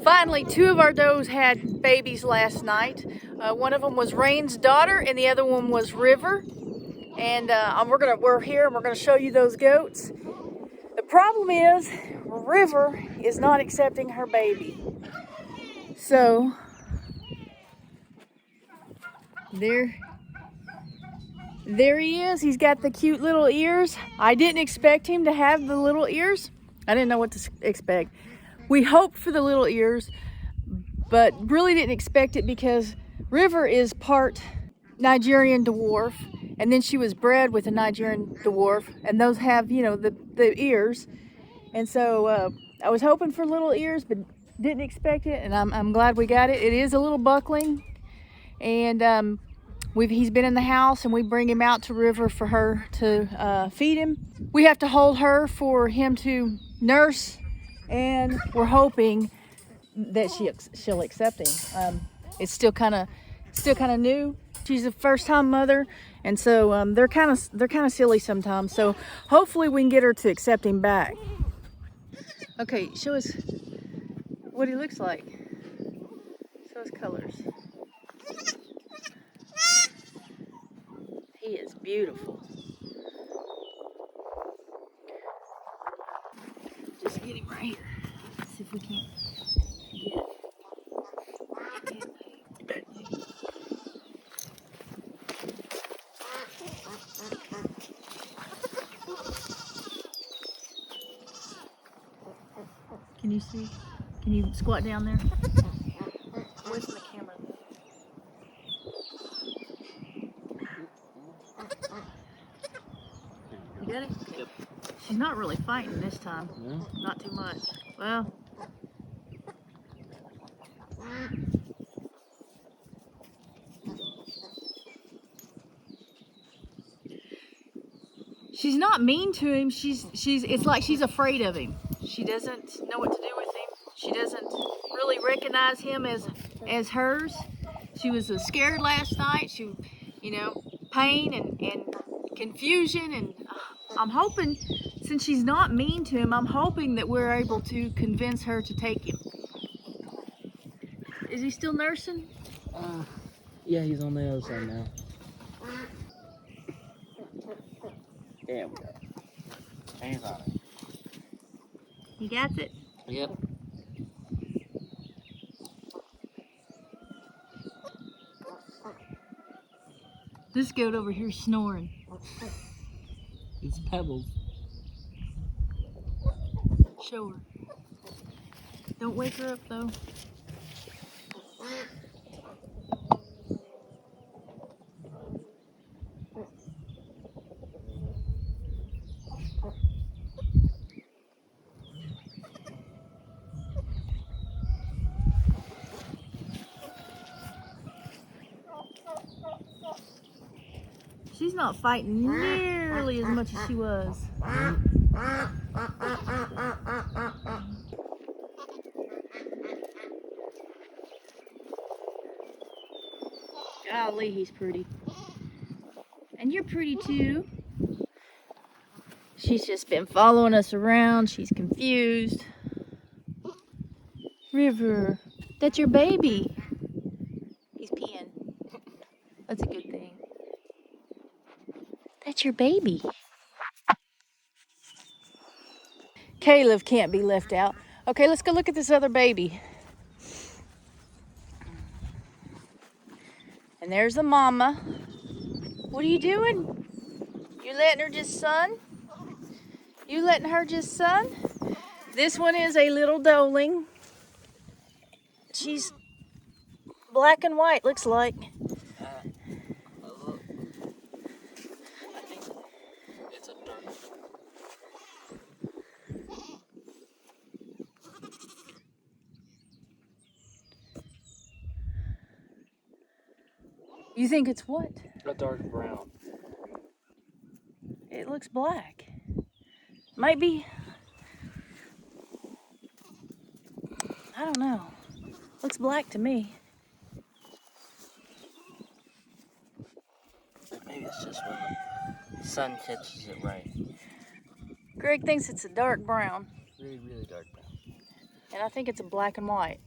Finally, two of our does had babies last night. One of them was Rain's daughter, and the other one was River. And we're here, and we're gonna show you those goats. The problem is, River is not accepting her baby. So there he is. He's got the cute little ears. I didn't expect him to have the little ears. I didn't know what to expect. We hoped for the little ears, but really didn't expect it because River is part Nigerian dwarf, and then she was bred with a Nigerian dwarf, and those have, you know, the ears. And so I was hoping for little ears, but didn't expect it, and I'm glad we got it. It is a little buckling, and he's been in the house, and we bring him out to River for her to feed him. We have to hold her for him to nurse, and we're hoping that she'll accept him. It's still kind of new. She's a first-time mother, and so they're kind of silly sometimes. So hopefully we can get her to accept him back. Okay, show us what he looks like. Show us colors. He is beautiful. Just get him right here. See if we can't get it. Can you see? Can you squat down there? Away from the camera. You got it? Okay. Yep. She's not really fighting this time. No? Not too much. Well. She's not mean to him. It's like she's afraid of him. She doesn't know what to do with him. She doesn't really recognize him as hers. She was scared last night. She, you know, pain and confusion, and I'm hoping, since she's not mean to him, I'm hoping that we're able to convince her to take him. Is he still nursing? Yeah, he's on the other side now. There we go. Hands on it. You got it? Yep. This goat over here snoring. It's Pebbles. Show her. Don't wake her up though. She's not fighting nearly as much as she was. Golly, he's pretty. And you're pretty too. She's just been following us around. She's confused. River, that's your baby. He's peeing. That's a good thing. That's your baby. Caleb can't be left out. Okay, let's go look at this other baby. And there's the mama. What are you doing? You letting her just sun? You letting her just sun? This one is a little doeling. She's black and white, looks like. I think it's a dark. You think it's what? A dark brown. It looks black. Might be. I don't know. Looks black to me. Maybe it's just when the sun catches it right. Greg thinks it's a dark brown. Really, really dark brown. And I think it's a black and white.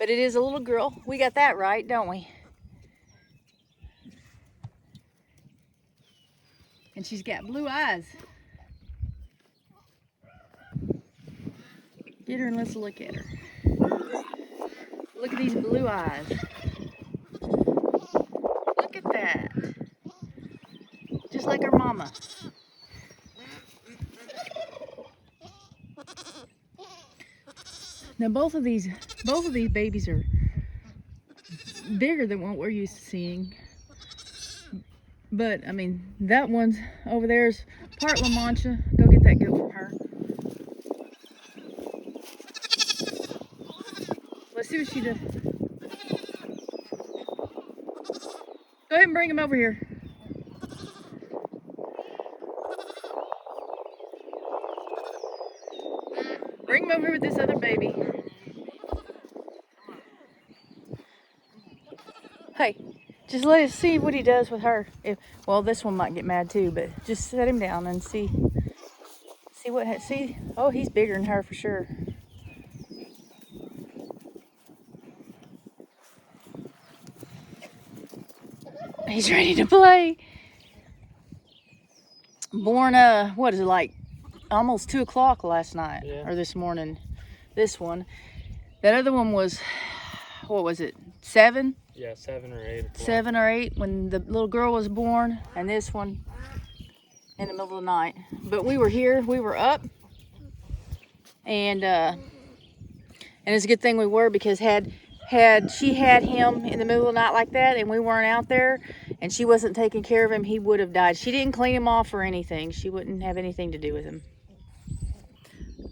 But it is a little girl. We got that right, don't we? And she's got blue eyes. Get her and let's look at her. Look at these blue eyes. Look at that. Just like her mama. Now both of these babies are bigger than what we're used to seeing. But I mean, that one's over there is part La Mancha. Go get that goat from her. Let's see what she does. Go ahead and bring him over here. Bring him over here with this other baby. Hey, just let us see what he does with her. Well, this one might get mad too, but just set him down and see what. See, oh, he's bigger than her for sure. He's ready to play. Born, what is it, like almost 2 o'clock last night, or this morning. This one. That other one was, what was it, 7? Yeah, 7 or 8 o'clock. 7 or 8 when the little girl was born, and this one in the middle of the night. But we were here, we were up, and it's a good thing we were, because had she had him in the middle of the night like that and we weren't out there and she wasn't taking care of him, he would have died. She didn't clean him off or anything. She wouldn't have anything to do with him.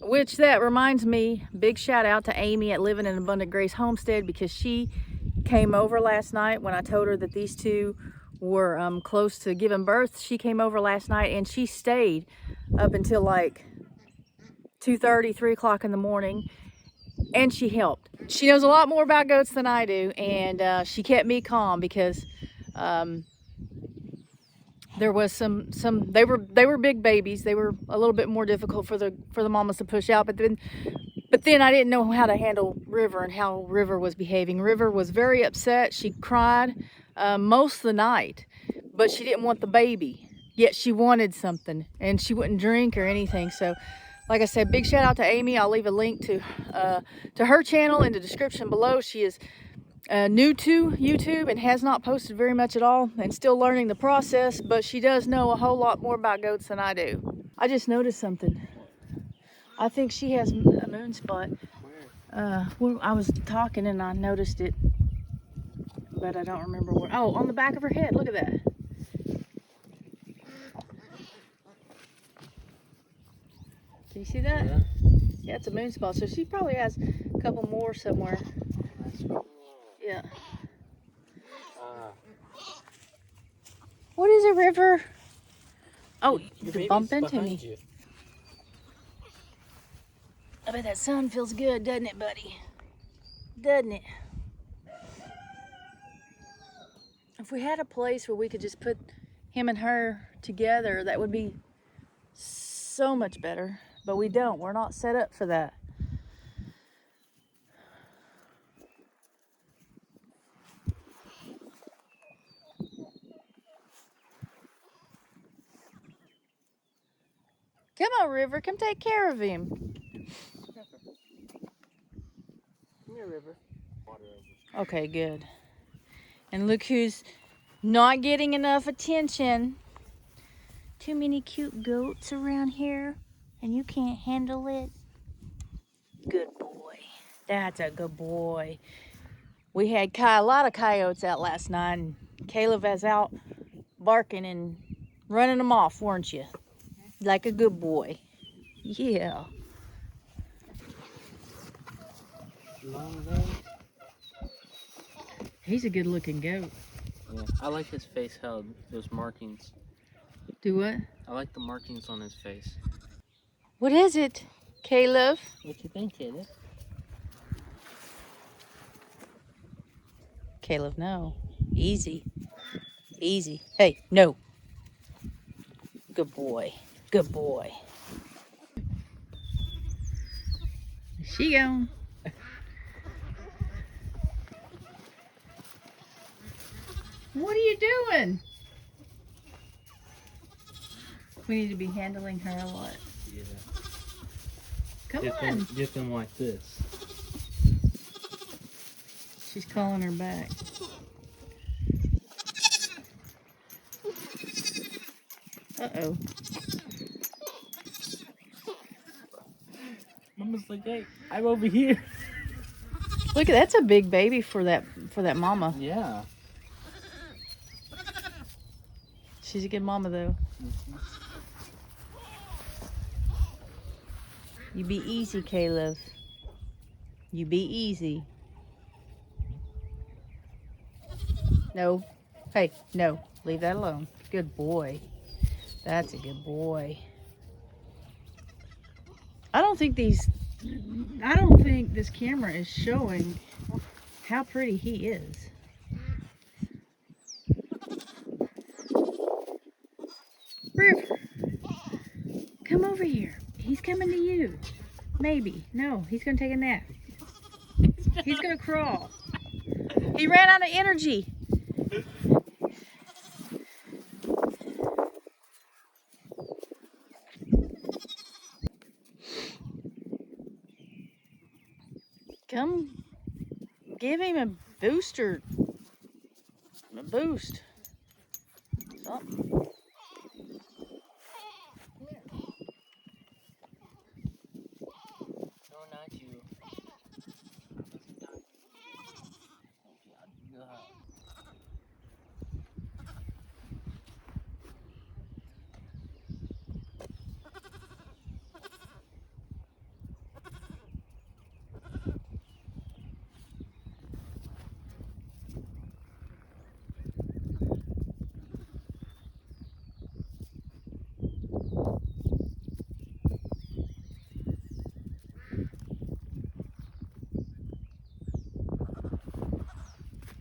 Which that reminds me, big shout out to Amy at Living in Abundant Grace Homestead, because she came over last night when I told her that these two were close to giving birth. She came over last night and she stayed up until like 2:30, 3 o'clock in the morning, and she helped. She knows a lot more about goats than I do, and she kept me calm, because there was some they were big babies. They were a little bit more difficult for the mamas to push out, but then I didn't know how to handle River and how River was behaving. River was very upset. She cried most of the night, but she didn't want the baby, yet she wanted something, and she wouldn't drink or anything. So like I said, big shout out to Amy. I'll leave a link to her channel in the description below. She is new to YouTube and has not posted very much at all, and still learning the process, but she does know a whole lot more about goats than I do. I just noticed something. I think she has a moon spot. Well, I was talking and I noticed it, but I don't remember where. Oh, on the back of her head. Look at that. Can you see that? Yeah. Yeah, it's a moon spot. So she probably has a couple more somewhere. That's cool. Yeah. What is it, River? Oh, you bump into me. You. I bet that sun feels good, doesn't it, buddy? Doesn't it? If we had a place where we could just put him and her together, that would be so much better. But we don't. We're not set up for that. Come on, River. Come take care of him. Come here, River. Okay, good. And look who's not getting enough attention. Too many cute goats around here, and you can't handle it. Good boy. That's a good boy. We had a lot of coyotes out last night, and Caleb was out barking and running them off, weren't you? Like a good boy. Yeah. He's a good looking goat. Yeah, I like his face, how those markings. Do what? I like the markings on his face. What is it, Caleb? What you think, Caleb? Caleb, no. Easy. Easy. Hey, no. Good boy. Good boy. She gone. What are you doing? We need to be handling her a lot. Yeah. Come on. Get them like this. She's calling her back. Uh-oh. Mama's like, hey, I'm over here. Look, that's a big baby for that mama. Yeah. She's a good mama though. You be easy, Caleb. You be easy. No. Hey, no. Leave that alone. Good boy. That's a good boy. I don't think this camera is showing how pretty he is. River, come over here. He's coming to you. Maybe. No, he's gonna take a nap. He's gonna crawl. He ran out of energy. Come give him a booster. A boost. Something. No, not you.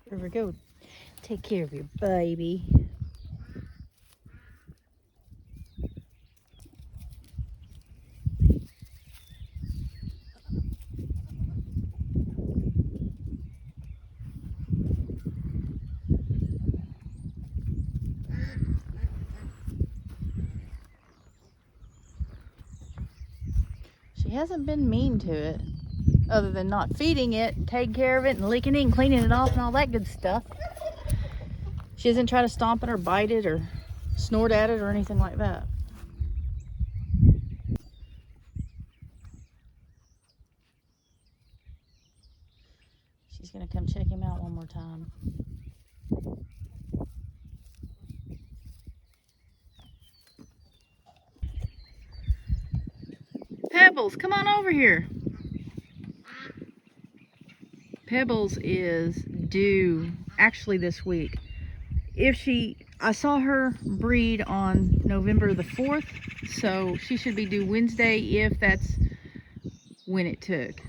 River, go take care of your baby. She hasn't been mean to it, other than not feeding it, and taking care of it, and licking it, and cleaning it off, and all that good stuff. She doesn't try to stomp it or bite it or snort at it or anything like that. She's gonna come check him out one more time. Pebbles, come on over here. Pebbles is due actually this week. I saw her breed on November the 4th, so she should be due Wednesday if that's when it took.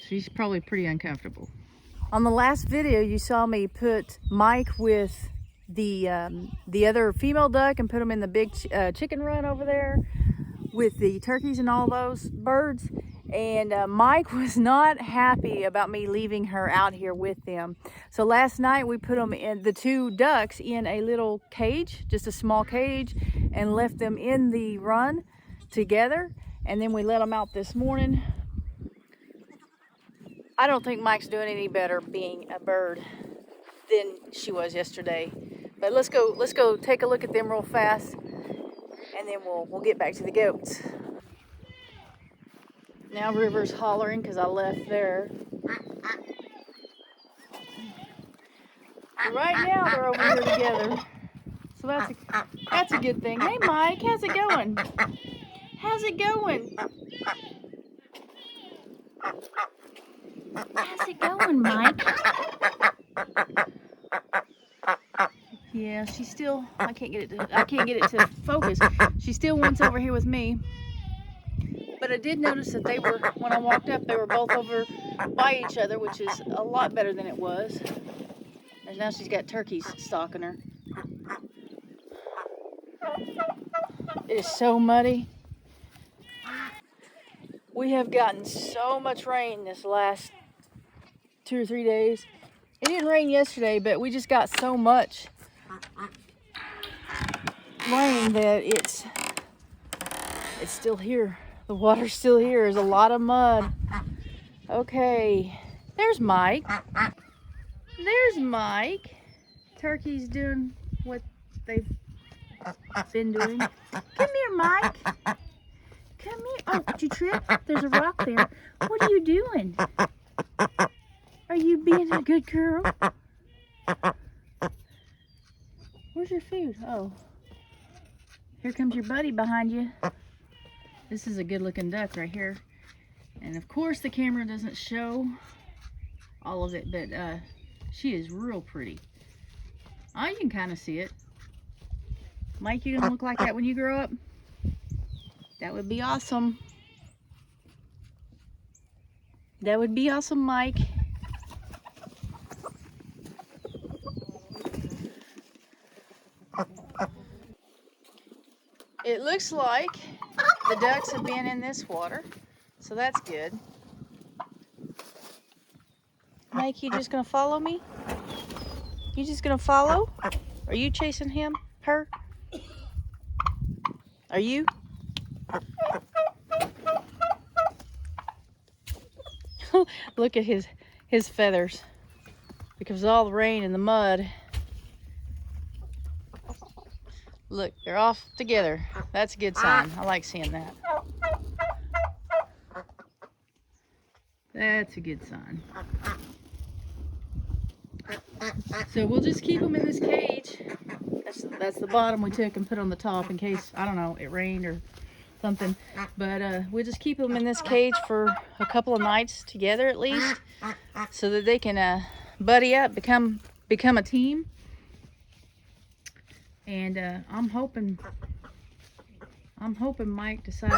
She's probably pretty uncomfortable. On the last video, you saw me put Myke with the other female duck and put them in the big chicken run over there with the turkeys and all those birds. And Myke was not happy about me leaving her out here with them. So last night we put them in, the two ducks, in a little cage, just a small cage, and left them in the run together. And then we let them out this morning. I don't think Myke's doing any better being a bird than she was yesterday. But let's go take a look at them real fast, and then we'll get back to the goats. Now River's hollering because I left there. Right now they're over here together. So that's a good thing. Hey Myke, how's it going? How's it going? How's it going, Myke? Yeah, she's still, I can't get it to focus. She still wants over here with me. But I did notice that when I walked up, they were both over by each other, which is a lot better than it was. And now she's got turkeys stalking her. It is so muddy. We have gotten so much rain this last 2 or 3 days. It didn't rain yesterday, but we just got so much rain that it's still here. The water's still here. There's a lot of mud. Okay, there's Myke. There's Myke. Turkey's doing what they've been doing. Come here, Myke. Come here. Oh, did you trip? There's a rock there. What are you doing? Are you being a good girl? Where's your food? Oh. Here comes your buddy behind you. This is a good looking duck right here. And of course the camera doesn't show all of it, but she is real pretty. Oh, you can kind of see it. Myke, you gonna look like that when you grow up? That would be awesome. That would be awesome, Myke. It looks like the ducks have been in this water, so that's good. Myke, you just gonna follow me? You just gonna follow? Are you chasing him? Her? Are you? Look at his feathers because of all the rain and the mud. Look, they're off together. That's a good sign. I like seeing that. That's a good sign. So we'll just keep them in this cage. That's the bottom we took and put on the top in case, I don't know, it rained or something. But we'll just keep them in this cage for a couple of nights together at least, so that they can buddy up, become a team. And I'm hoping Myke decides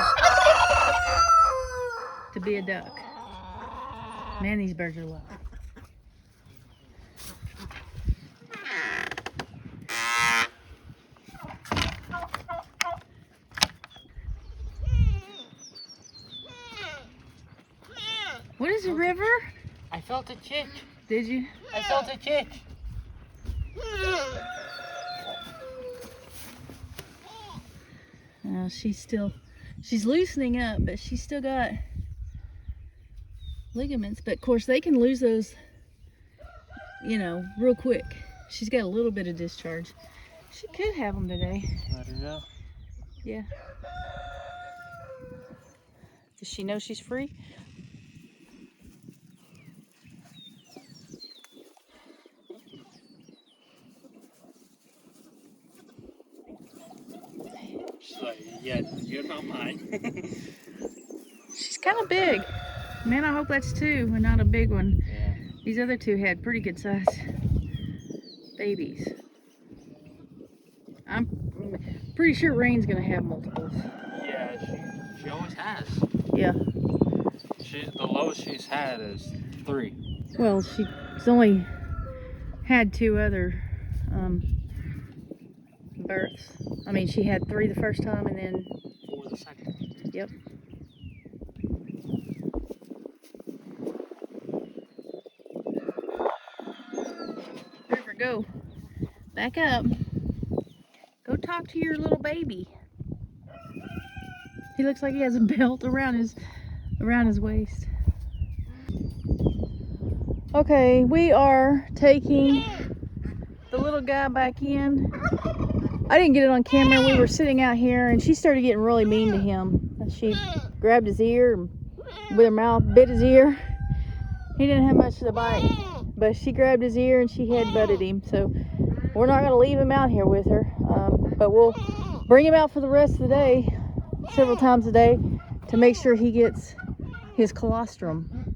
to be a duck. Man, these birds are loud. What is a river? I felt a chick. Did you? I felt a chick. She's loosening up, but she's still got ligaments. But of course they can lose those, you know, real quick. She's got a little bit of discharge. She could have them today. Let her know. Yeah. Does she know she's free? She's like, yeah, you're not mine. She's kind of big. Man, I hope that's two and not a big one. Yeah. These other two had pretty good size babies. I'm pretty sure Rain's gonna have multiples. Yeah, she always has. Yeah. The lowest she's had is 3. Well, she's only had 2 other births. I mean, she had 3 the first time and then 4 the second. Yep. River, go. Back up. Go talk to your little baby. He looks like he has a belt around his waist. Okay, we are taking the little guy back in. I didn't get it on camera. We were sitting out here and she started getting really mean to him. She grabbed his ear and with her mouth bit his ear. He didn't have much to bite, but she grabbed his ear and she head-butted him. So we're not going to leave him out here with her, but we'll bring him out for the rest of the day, several times a day, to make sure he gets his colostrum.